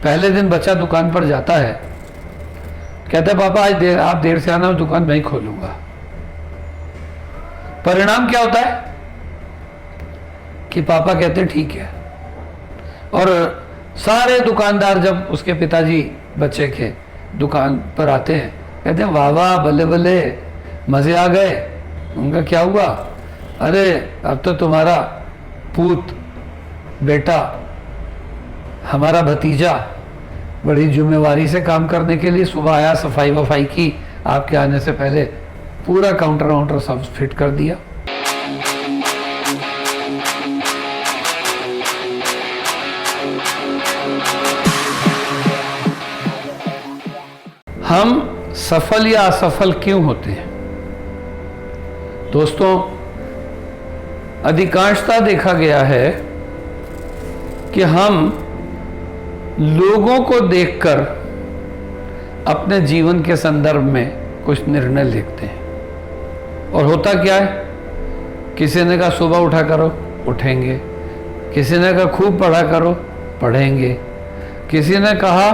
पहले दिन बच्चा दुकान पर जाता है, कहता है पापा आज आप देर से आना, दुकान मैं ही खोलूंगा। परिणाम क्या होता है कि पापा कहते हैं ठीक है, और सारे दुकानदार जब उसके पिताजी बच्चे के दुकान पर आते हैं कहते हैं वाह वाह बल्ले बल्ले मजे आ गए। उनका क्या हुआ? अरे अब तो तुम्हारा पूत बेटा, हमारा भतीजा बड़ी जिम्मेवारी से काम करने के लिए सुबह आया, सफाई वफाई की, आपके आने से पहले पूरा काउंटर वाउंटर सब फिट कर दिया। हम सफल या असफल क्यों होते हैं? दोस्तों, अधिकांशतः देखा गया है कि हम लोगों को देखकर अपने जीवन के संदर्भ में कुछ निर्णय लेते हैं। और होता क्या है, किसी ने कहा सुबह उठा करो, उठेंगे। किसी ने कहा खूब पढ़ा करो, पढ़ेंगे। किसी ने कहा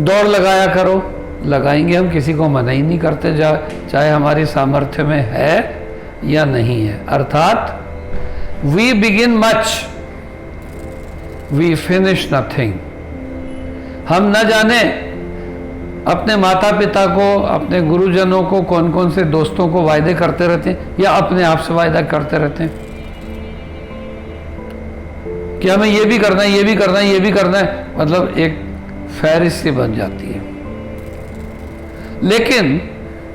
दौड़ लगाया करो, लगाएंगे। हम किसी को मना ही नहीं करते, चाहे हमारी सामर्थ्य में है या नहीं है। अर्थात we begin much, we finish nothing. हम न जाने अपने माता पिता को, अपने गुरुजनों को, कौन कौन से दोस्तों को वायदे करते रहते हैं, या अपने आप से वायदा करते रहते हैं कि हमें ये भी करना है, ये भी करना है, ये भी करना है। मतलब एक फहरिस्त सी बन जाती है। लेकिन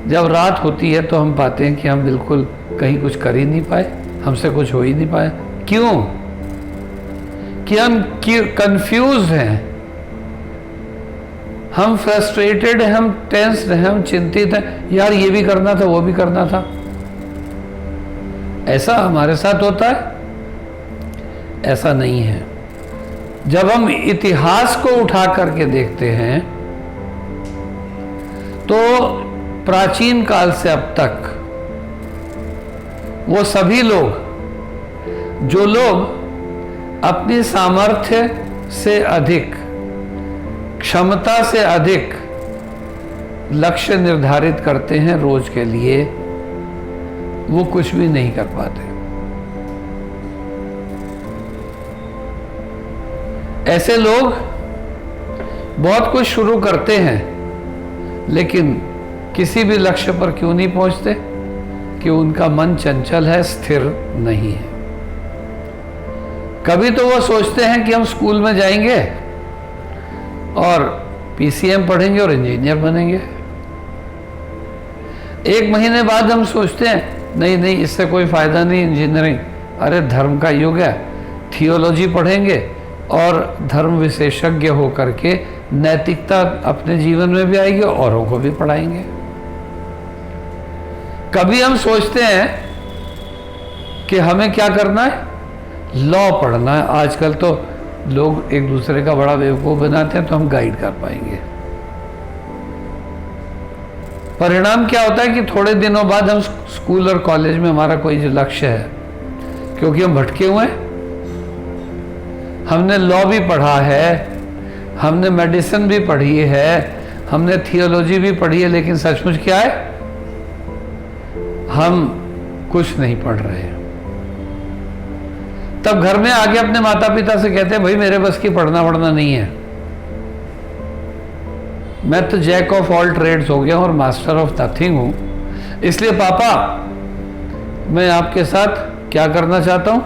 जब रात होती है तो हम पाते हैं कि हम बिल्कुल कहीं कुछ कर ही नहीं पाए, हमसे कुछ हो ही नहीं पाया। क्यों? कि हम कंफ्यूज हैं, हम फ्रस्ट्रेटेड हैं, हम टेंस्ड हैं, हम चिंतित हैं। यार ये भी करना था, वो भी करना था। ऐसा हमारे साथ होता है? ऐसा नहीं है। जब हम इतिहास को उठा करके देखते हैं तो प्राचीन काल से अब तक वो सभी लोग, जो लोग अपनी सामर्थ्य से अधिक, क्षमता से अधिक लक्ष्य निर्धारित करते हैं रोज के लिए, वो कुछ भी नहीं कर पाते। ऐसे लोग बहुत कुछ शुरू करते हैं, लेकिन किसी भी लक्ष्य पर क्यों नहीं पहुंचते? कि उनका मन चंचल है, स्थिर नहीं है। कभी तो वो सोचते हैं कि हम स्कूल में जाएंगे और पीसीएम पढ़ेंगे और इंजीनियर बनेंगे। एक महीने बाद हम सोचते हैं नहीं नहीं, इससे कोई फायदा नहीं इंजीनियरिंग, अरे धर्म का युग है, थियोलॉजी पढ़ेंगे और धर्म विशेषज्ञ होकर के नैतिकता अपने जीवन में भी आएगी, औरों को भी पढ़ाएंगे। कभी हम सोचते हैं कि हमें क्या करना है, लॉ पढ़ना है। आजकल तो लोग एक दूसरे का बड़ा बेवकूफ बनाते हैं, तो हम गाइड कर पाएंगे। परिणाम क्या होता है कि थोड़े दिनों बाद हम स्कूल और कॉलेज में हमारा कोई जो लक्ष्य है, क्योंकि हम भटके हुए हैं, हमने लॉ भी पढ़ा है, हमने मेडिसिन भी पढ़ी है, हमने थियोलॉजी भी पढ़ी है, लेकिन सचमुच क्या है, हम कुछ नहीं पढ़ रहे हैं। तब घर में आके अपने माता पिता से कहते हैं भाई मेरे बस की पढ़ना वढ़ना नहीं है, मैं तो जैक ऑफ ऑल ट्रेड्स हो गया और मास्टर ऑफ नथिंग हूं। इसलिए पापा मैं आपके साथ क्या करना चाहता हूं,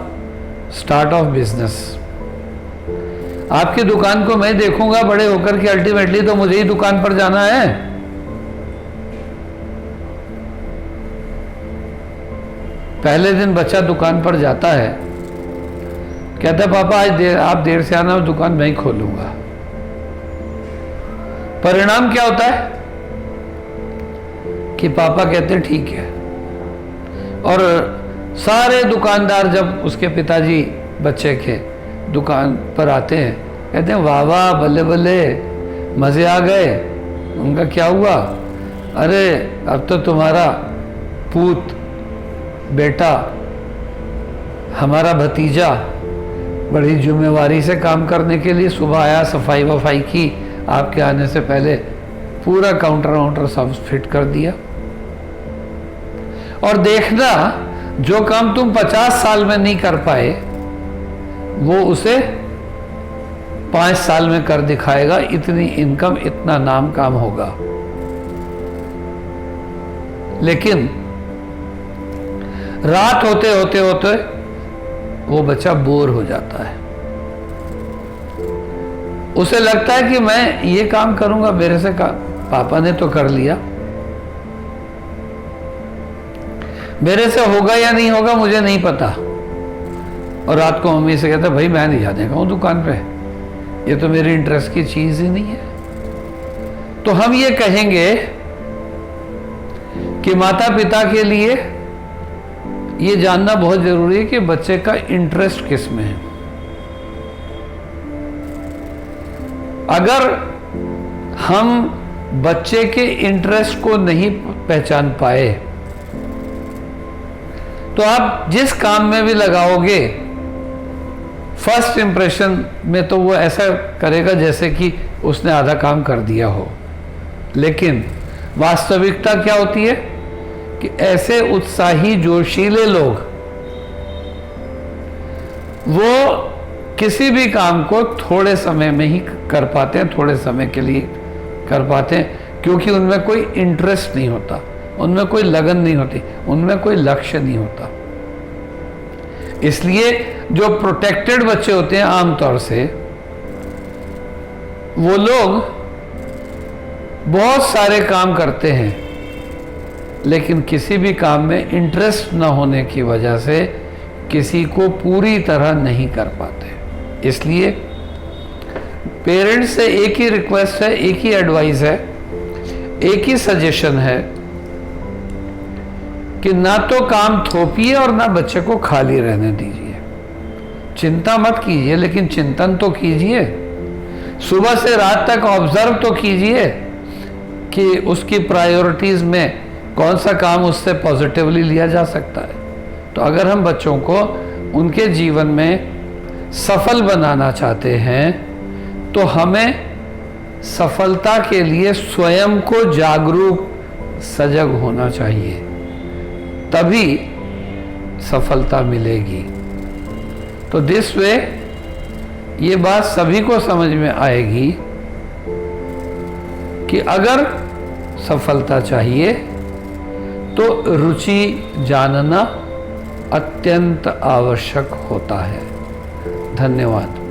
स्टार्ट ऑफ बिजनेस। आपकी दुकान को मैं देखूंगा बड़े होकर के, अल्टीमेटली तो मुझे ही दुकान पर जाना है। पहले दिन बच्चा दुकान पर जाता है, कहता है पापा आज आप देर से आना, दुकान मैं ही खोलूंगा। परिणाम क्या होता है कि पापा कहते हैं ठीक है, और सारे दुकानदार जब उसके पिताजी बच्चे के दुकान पर आते हैं कहते हैं वाह वाह बल्ले बल्ले मजे आ गए। उनका क्या हुआ? अरे अब तो तुम्हारा पूत बेटा, हमारा भतीजा बड़ी जिम्मेवारी से काम करने के लिए सुबह आया, सफाई वफाई की, आपके आने से पहले पूरा काउंटर वाउंटर सब फिट कर दिया। और देखना, जो काम तुम 50 साल में नहीं कर पाए वो उसे 5 साल में कर दिखाएगा। इतनी इनकम, इतना नाम काम होगा। लेकिन रात होते होते होते वो बच्चा बोर हो जाता है। उसे लगता है कि मैं ये काम करूंगा, मेरे से पापा ने तो कर लिया, मेरे से होगा या नहीं होगा मुझे नहीं पता। और रात को मम्मी से कहता भाई मैं नहीं जाने का हूं दुकान पे, ये तो मेरी इंटरेस्ट की चीज ही नहीं है। तो हम ये कहेंगे कि माता पिता के लिए ये जानना बहुत जरूरी है कि बच्चे का इंटरेस्ट किस में है। अगर हम बच्चे के इंटरेस्ट को नहीं पहचान पाए तो आप जिस काम में भी लगाओगे फर्स्ट इंप्रेशन में तो वो ऐसा करेगा जैसे कि उसने आधा काम कर दिया हो। लेकिन वास्तविकता क्या होती है कि ऐसे उत्साही जोशीले लोग वो किसी भी काम को थोड़े समय में ही कर पाते हैं, थोड़े समय के लिए कर पाते हैं, क्योंकि उनमें कोई इंटरेस्ट नहीं होता, उनमें कोई लगन नहीं होती, उनमें कोई लक्ष्य नहीं होता। इसलिए जो प्रोटेक्टेड बच्चे होते हैं आमतौर से वो लोग बहुत सारे काम करते हैं लेकिन किसी भी काम में इंटरेस्ट न होने की वजह से किसी को पूरी तरह नहीं कर पाते। इसलिए पेरेंट्स से एक ही रिक्वेस्ट है, एक ही एडवाइस है, एक ही सजेशन है कि ना तो काम थोपिए और ना बच्चे को खाली रहने दीजिए। चिंता मत कीजिए लेकिन चिंतन तो कीजिए। सुबह से रात तक ऑब्जर्व तो कीजिए कि उसकी प्रायोरिटीज में कौन सा काम उससे पॉजिटिवली लिया जा सकता है। तो अगर हम बच्चों को उनके जीवन में सफल बनाना चाहते हैं तो हमें सफलता के लिए स्वयं को जागरूक, सजग होना चाहिए, तभी सफलता मिलेगी। तो दिस वे ये बात सभी को समझ में आएगी कि अगर सफलता चाहिए तो रुचि जानना अत्यंत आवश्यक होता है। धन्यवाद।